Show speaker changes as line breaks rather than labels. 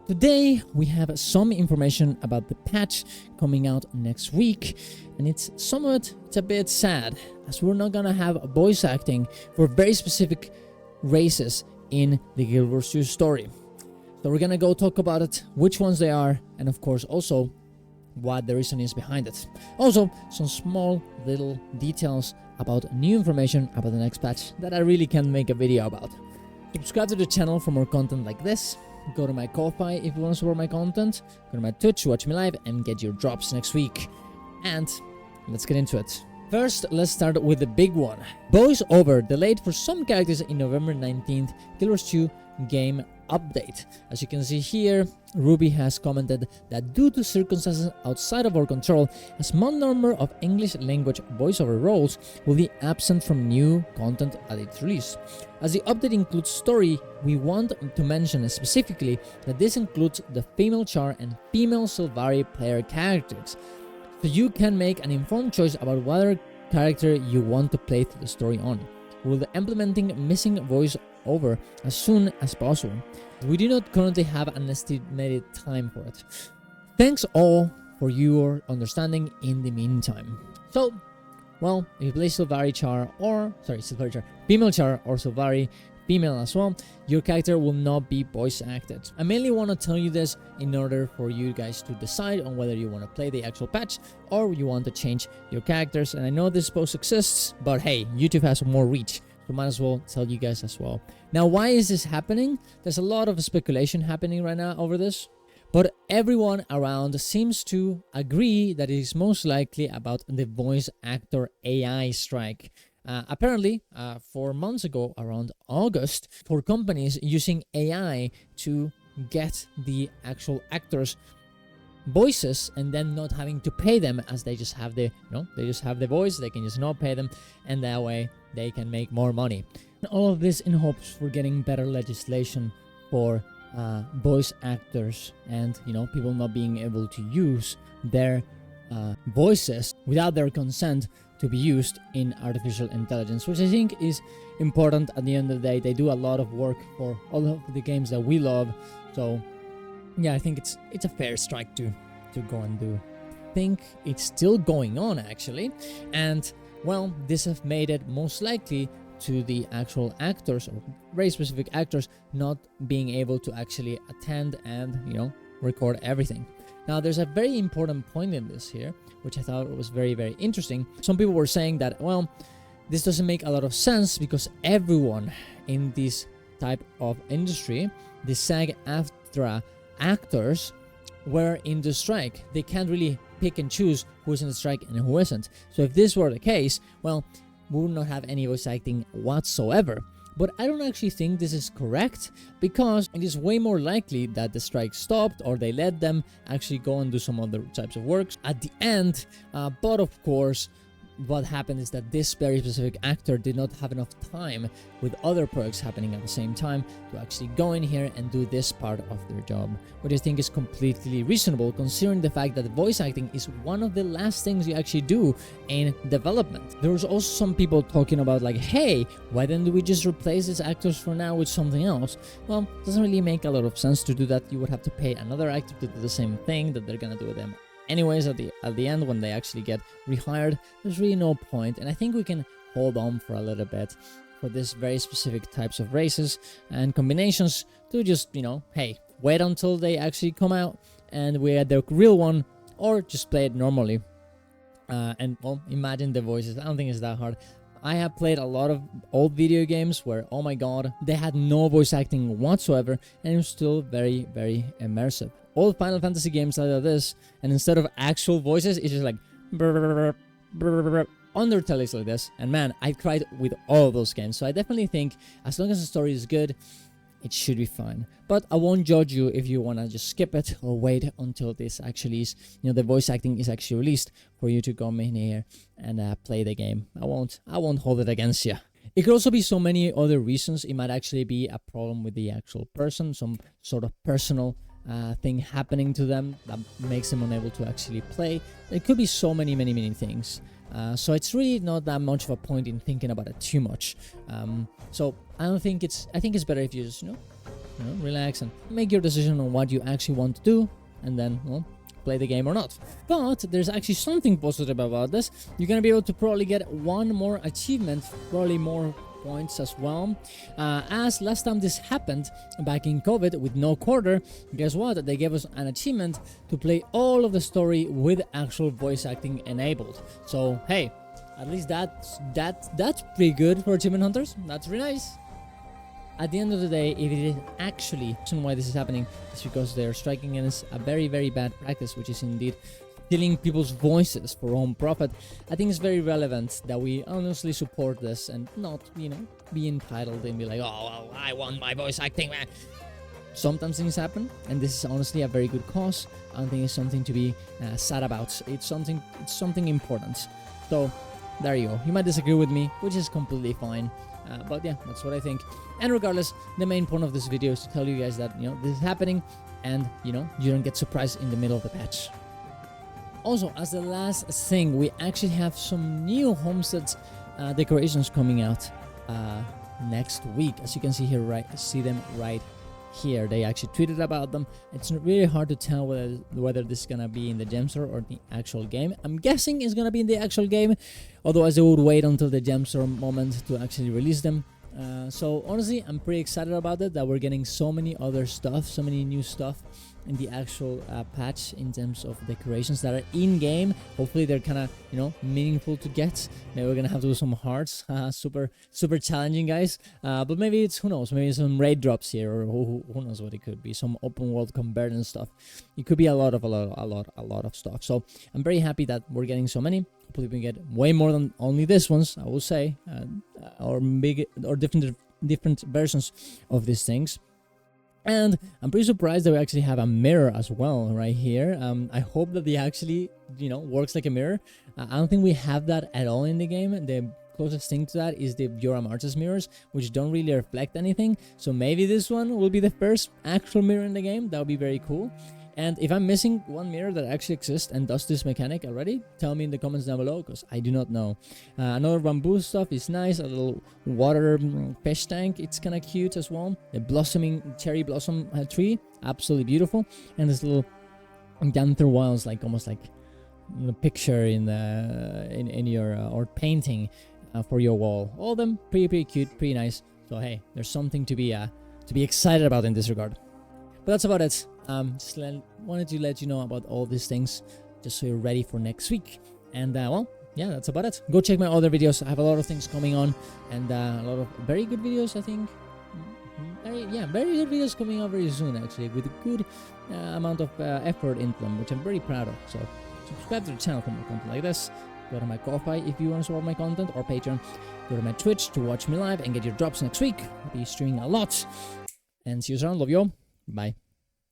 Today we have some information about the patch coming out next week, and it's a bit sad as we're not gonna have voice acting for very specific races in the Guild Wars 2 story. So we're gonna go talk about it, which ones they are, and of course also what the reason is behind it. Also, some small little details about new information about the next patch that I really can't make a video about. Subscribe to the channel for more content like this. Go to my Ko-Fi if you want to support my content. Go to my Twitch, watch me live, and get your drops next week. And let's get into it. First, let's start with the big one. Voiceover delayed for some characters in November 19th, Guild Wars 2 game update. As you can see here, Ruby has commented that due to circumstances outside of our control, a small number of English language voiceover roles will be absent from new content at its release. As the update includes story, we want to mention specifically that this includes the female charr and female sylvari player characters, so you can make an informed choice about whether character you want to play through the story on. We'll be implementing missing voice over as soon as possible. We do not currently have an estimated time for it. Thanks all for your understanding in the meantime. So, well, if you play Sylvari Charr female Charr or Sylvari female as well, your character will not be voice acted. I mainly want to tell you this in order for you guys to decide on whether you want to play the actual patch or you want to change your characters. And I know this post exists, but hey, YouTube has more reach, so might as well tell you guys as well. Now, why is this happening? There's a lot of speculation happening right now over this, but everyone around seems to agree that it is most likely about the voice actor AI strike. Apparently, 4 months ago, around August, for companies using AI to get the actual actors' voices and then not having to pay them, as they just have the they just have the voice, they can just not pay them, and that way they can make more money. And all of this in hopes for getting better legislation for voice actors and people not being able to use their voices without their consent to be used in artificial intelligence, which I think is important. At the end of the day, they do a lot of work for all of the games that we love. So yeah, I think it's a fair strike to go and do. I think it's still going on actually, and well, this has made it most likely to the actual actors or very specific actors not being able to actually attend and record everything. Now, there's a very important point in this here, which I thought was very, very interesting. Some people were saying that, well, this doesn't make a lot of sense because everyone in this type of industry, the SAG-AFTRA actors, were in the strike. They can't really pick and choose who's in the strike and who isn't. So if this were the case, well, we would not have any voice acting whatsoever. But I don't actually think this is correct, because it is way more likely that the strike stopped or they let them actually go and do some other types of works at the end. But of course, what happened is that this very specific actor did not have enough time with other projects happening at the same time to actually go in here and do this part of their job, which I think is completely reasonable considering the fact that voice acting is one of the last things you actually do in development. There was also some people talking about like, hey, why don't we just replace these actors for now with something else? Well, it doesn't really make a lot of sense to do that. You would have to pay another actor to do the same thing that they're gonna do with them anyways at the end when they actually get rehired. There's really no point, and I think we can hold on for a little bit for this very specific types of races and combinations to just hey, wait until they actually come out and we add the real one, or just play it normally. And well, imagine the voices. I don't think it's that hard. I have played a lot of old video games where, oh my god, they had no voice acting whatsoever, and it was still very, very immersive. Old Final Fantasy games like this, and instead of actual voices, it's just like Undertale is like this, and man, I cried with all of those games. So I definitely think as long as the story is good, it should be fine. But I won't judge you if you want to just skip it or wait until this actually is, the voice acting is actually released for you to come in here and play the game. I won't hold it against you. It could also be so many other reasons. It might actually be a problem with the actual person, some sort of personal thing happening to them that makes them unable to actually play. It could be so many things. So it's really not that much of a point in thinking about it too much. So I think it's better if you just you know, relax and make your decision on what you actually want to do, and then, well, play the game or not. But there's actually something positive about this. You're gonna be able to probably get one more achievement, probably more points as well. As last time this happened back in COVID with no quarter, guess what? They gave us an achievement to play all of the story with actual voice acting enabled. So hey, at least that's pretty good for achievement hunters. That's really nice. At the end of the day, if it is actually the reason why this is happening is because they're striking against a very, very bad practice, which is indeed stealing people's voices for own profit. I think it's very relevant that we honestly support this and not, you know, be entitled and be like, oh, well, I want my voice acting, man. Sometimes things happen, and this is honestly a very good cause. I think it's something to be sad about. It's something important. So there you go. You might disagree with me, which is completely fine. But yeah, that's what I think. And regardless, the main point of this video is to tell you guys that, you know, this is happening, and, you know, you don't get surprised in the middle of the patch. Also, as the last thing, we actually have some new Homestead decorations coming out next week. As you can see here, see them right here. They actually tweeted about them. It's really hard to tell whether this is gonna be in the gem store or the actual game. I'm guessing it's gonna be in the actual game, otherwise they would wait until the gem store moment to actually release them. So honestly, I'm pretty excited about it, that we're getting so many other stuff, so many new stuff in the actual patch in terms of decorations that are in game. Hopefully they're kind of, you know, meaningful to get. Maybe we're gonna have to do some hearts, super challenging, guys. But maybe it's, who knows, maybe some raid drops here, or who knows what it could be, some open world conversion stuff. It could be a lot of stuff. So I'm very happy that we're getting so many. Hopefully we can get way more than only this ones, I will say, or different versions of these things. And I'm pretty surprised that we actually have a mirror as well right here. I hope that they actually, you know, works like a mirror. I don't think we have that at all in the game. The closest thing to that is the Jorah Mormor's mirrors, which don't really reflect anything. So maybe this one will be the first actual mirror in the game. That would be very cool. And if I'm missing one mirror that actually exists and does this mechanic already, tell me in the comments down below, because I do not know. Another bamboo stuff is nice. A little water fish tank, it's kind of cute as well. The blossoming cherry blossom tree, absolutely beautiful. And this little Ganther Wilds, like almost like a picture in your or painting for your wall. All of them pretty cute, pretty nice. So hey, there's something to be excited about in this regard. But that's about it. Just wanted to let you know about all these things, just so you're ready for next week. And well, yeah, that's about it. Go check my other videos. I have a lot of things coming on, and a lot of very good videos, I think. Very good videos coming out very soon, actually, with a good amount of effort into them, which I'm very proud of. So subscribe to the channel for more content like this. Go to my Ko-Fi if you want to support my content, or Patreon. Go to my Twitch to watch me live and get your drops next week. I'll be streaming a lot. And see you soon. Love you all. Bye.